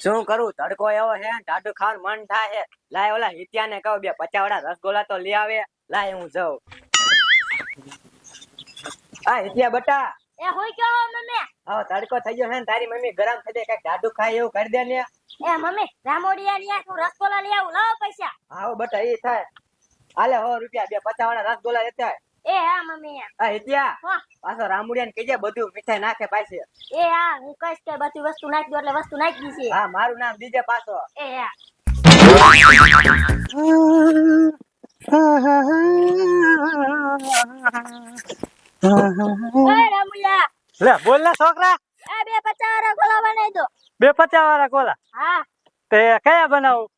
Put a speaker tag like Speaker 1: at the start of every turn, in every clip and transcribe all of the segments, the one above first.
Speaker 1: શું કરું તડકો એવો હે ટાઢું ખાવાનું મન થાય હે લાય ઓલા હિત્યાને કહું 2 50 વાળા રસગોલા તો લઈ આવે લાય હું જાઉં આ હિત્યા બટા
Speaker 2: એ હોય કેવો મમ્મી
Speaker 1: હવે તડકો થઈ ગયો હે ને તારી મમ્મી ગરમ થઈ જાય કઈક ટાઢું ખાય એવું કરી દે ને
Speaker 2: એ મમ્મી રામોડિયા ની આ રસગોલા લઈ આવું લાવ પૈસા
Speaker 1: આવો બટા એ થાય હાલે 100 રૂપિયા 2 50 વાળા રસગોલા લેતા
Speaker 2: એ હા મમ્મી
Speaker 1: આ હિત્યા
Speaker 2: હા
Speaker 1: પાછો રામુડિયાને કહેજે બધું મીઠાઈ નાખે પાછી
Speaker 2: એ હા હું કઈશ કે બધી વસ્તુ નાખી દો એટલે વસ્તુ નાખી દીધી
Speaker 1: હા મારું નામ દીજે પાછો
Speaker 2: એ હા ઓય રામુડિયા
Speaker 3: લે બોલ ને છોકરા
Speaker 2: એ 250 વાળા ગોલા બનાવી દો
Speaker 3: 250 વાળા ગોલા
Speaker 2: હા
Speaker 3: તે કયા બનાવું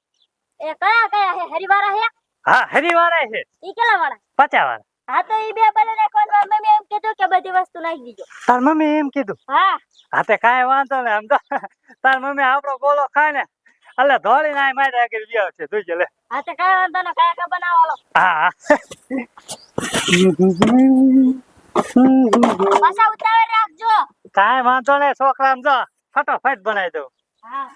Speaker 2: એ કયા હે હરીવાળા હે
Speaker 3: હા હરીવાળા છે
Speaker 2: ઈ કેટલા વાળા
Speaker 3: 50 વાળા
Speaker 2: હા તો ઈ 2 બને નાખવા મમ્મી એમ કીધું કે બધી વસ્તુ નાખી દીજો
Speaker 3: તાર મમ્મી એમ કીધું
Speaker 2: હા
Speaker 3: હા તે કાંઈ વાંધો ને આમ તો તાર મમ્મી આપણો ગોલો ખાય ને એટલે ધોળી ના મારે આગળ વ્યાવ છે જોઈજે લે
Speaker 2: હા તો કઈ વાંધો ને કયા કા બનાવવાનો
Speaker 3: હા
Speaker 2: પાછા ઉતાવળ રાખજો
Speaker 3: કાંઈ વાંધો ને છોકરા આમ જો ફટાફટ બનાવી દઉં
Speaker 2: હા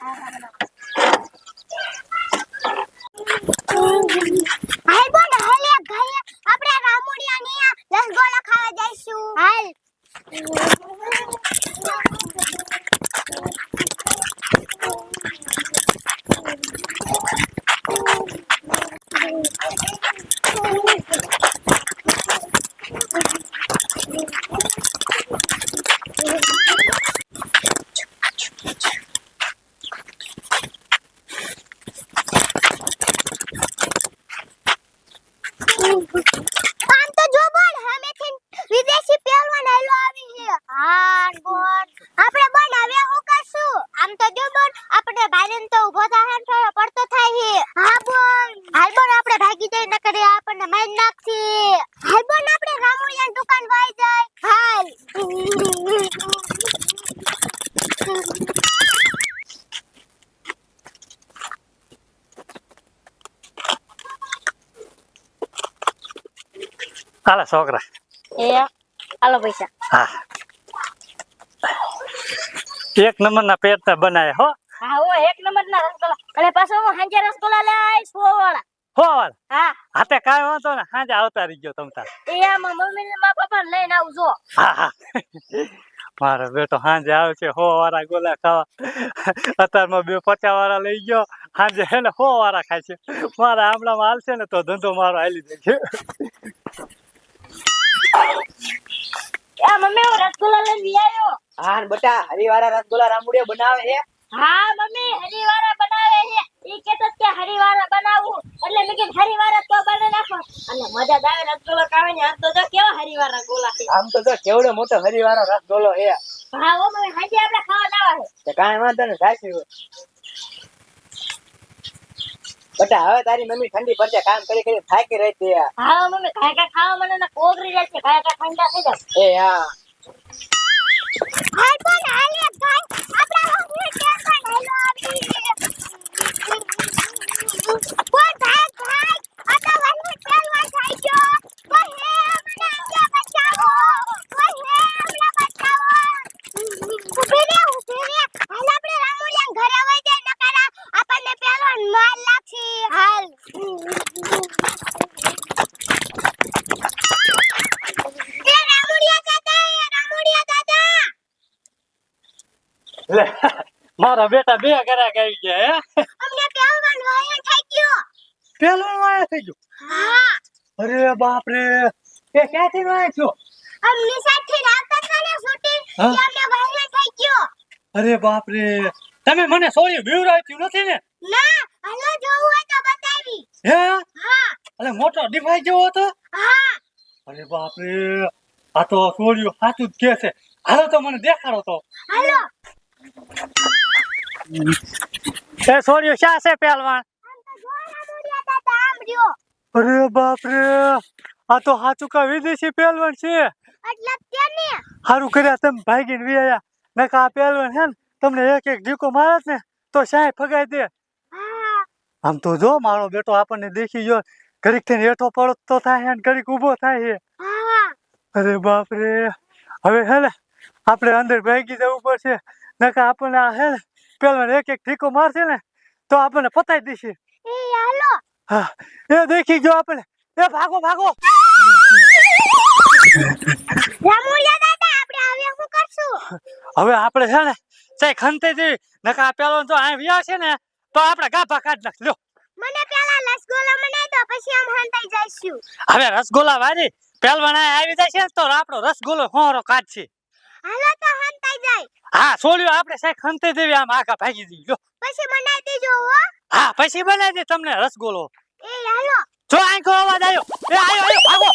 Speaker 2: હાલ બોલ હાલે ઘરે આપણે રામુડિયા ની રસગોલા ખાવા જઈશું હાલ આમ તો જો બોલ હમેથી વિદેશી પહેલવાન હાલો આવી છે હા બોલ આપણે બનાવે હું કરશું આમ તો જો બોલ આપણે ભાઈન તો ઊભો થાય ને થોડો પડતો થાય છે હા બોલ હાલ બોલ આપણે ભાગી જઈ ન કરે આપણને મારી નાખી હાલ બોલ આપણે રામુડિયાની દુકાન વાઈ જાય હાલ
Speaker 3: હાલે છોકરા
Speaker 2: એ હાલો પૈસા
Speaker 3: હા 1 નંબરના પેટ બનાવે હો
Speaker 2: હા ઓ 1 નંબરના રસગોલા અને પાછો હું હાંજે રસગોલા લઈ આવીશ 100 વાળા
Speaker 3: હો વાળા
Speaker 2: હા
Speaker 3: હા તે કાંઈ વાંધો ને સાંજે આવતા રહીજો તમ તાર
Speaker 2: એ આ મમ્મી ને મારા પપ્પા લઈને આવજો
Speaker 3: હા હા મારો બેટો સાંજે આવશે 100 વાળા ગોલા ખાવા અત્યારમાં 250 વાળા લઈ ગયો સાંજે હે ને 100 વાળા ખાય છે મારા આમળામાં હાલશે ને તો ધંધો મારો હાલી જાય
Speaker 2: એ મમ્મી હું રસગોલા લઈને આવ્યો
Speaker 1: હા બટા હરીવાળા રસગોલા રામુડિયા બનાવે હે
Speaker 2: હા મમ્મી હરીવાળા બનાવે છે ઈ કહેતો કે હરીવાળા બનાવું એટલે મેં કીધું હરીવાળા તો બને નાખો અને મજા આવે રસગોલા ખાવાની આમ તો જો કેવા હરીવાળા ગોલા છે
Speaker 1: આમ તો જો કેવડો મોટો હરીવાળો રસગોલો હે
Speaker 2: હા ઓ મમ્મી હાજે આપણે ખાવા જવા છે
Speaker 1: તે કાંઈ વાંધો ને સાચું બટા હવે તારી મમ્મી ઠંડી પડશે કામ કરી કરી થાકી રહી છે
Speaker 2: હા મમ્મી કાકા ખાવા મને ના કોગરી જાય છે કાકા ઠંડા થઈ જાય
Speaker 1: એ હા
Speaker 2: હાલ બોલ હાલે ભાઈ આપડા હોંગે ટેન્શન હેલો આવી બોલ ભાઈ ભાઈ આતા વાલી પહેલવાન થઈ ગયો કોઈ હે મને આંગે બચાવો કોઈ હે મને બચાવો ઉભી રે હાલ આપણે રામુડિયા ઘરે વઈ જાય નકરા આપણને પહેલવાન માર લાગશે હાલ એ રામુડિયા દાદા
Speaker 3: લે મારા બેટા 2 ઘરાક આવી ગયા હે
Speaker 2: અમને પહેલવાન વાયા થઈ ગયો
Speaker 3: પેલો વાયા થઈ ગયો
Speaker 2: હા
Speaker 3: અરે બાપ રે એ ક્યાંથી વાયા છો
Speaker 2: અમને સાથે આવતા હતા ને શૂટિંગ
Speaker 3: હા?
Speaker 2: ત્યાં અમને વાયા થઈ ગયો
Speaker 3: અરે બાપ રે તમે મને સોળી બીવરાવ્યું નથી ને
Speaker 2: ના હાલો જોવું હોય તો બતાવી
Speaker 3: હે
Speaker 2: હા
Speaker 3: અરે મોટો ડિવાઈસ જેવો હતો
Speaker 2: હા
Speaker 3: અરે બાપ રે આ તો સોળિયો સાચું જ કે છે હાલો તો મને દેખાડો તો
Speaker 2: હાલો
Speaker 3: એ સોળિયો શા છે પહેલવાન
Speaker 2: આમ તો જો રામુડિયા દાદા આમ રહ્યો
Speaker 3: અરે બાપ રે આ તો સાચું કા વિદેશી પહેલવાન છે
Speaker 2: એટલે તેને
Speaker 3: હારું કર્યા તમે ભાગીને વિયા નકા આ પહેલવાન હે ને તમને એક ઢીકો મારત ને તો સાહેબ ફગાઈ દે
Speaker 2: હા
Speaker 3: આમ તો જો મારો બેટો આપણને દેખી ગયો ઘડીક થઈને હેઠો પડતો થાય ને ઘડીક ઊભો થાય છે
Speaker 2: હા
Speaker 3: અરે બાપ રે હવે હે ને આપણે અંદર ભાગી જવું પડશે નકર આપણને આ હે ને પેલા એક એક ઠીકો મારશે ને તો આપણને પતાઈ દેશે.
Speaker 2: એ હાલો
Speaker 3: હા એ દેખી જો આપણે એ ભાગો ભાગો.
Speaker 2: રામુલિયા દાદા આપણે હવે શું કરશું?
Speaker 3: હવે આપણે છે ને તે ખંતે જેવી નકર આ પેલો જો આ વ્યા છે ને તો આપણે ગાભા કાઢ નાખ લ્યો.
Speaker 2: મને પેલા રસગુલ્લા બનાવી દો પછી આમ હંતાઈ જઈશું.
Speaker 3: હવે રસગુલ્લા વારી પહેલવાન આવી જાય છે ને તો આપણો રસગુલ્લો હોરો કાઢશે.
Speaker 2: હાલો તો હંતાઈ જાય
Speaker 3: હા છોડ્યો આપણે સાહેબ ખંતે જેવી આમ આગા ભાગી જઈ લ્યો.
Speaker 2: પછી બનાવી દેજો હો.
Speaker 3: હા પછી બનાવી દે તમને રસગુલ્લો.
Speaker 2: એ હાલો
Speaker 3: જો આંખો અવાજ આવ્યો એ આયો ભાગો.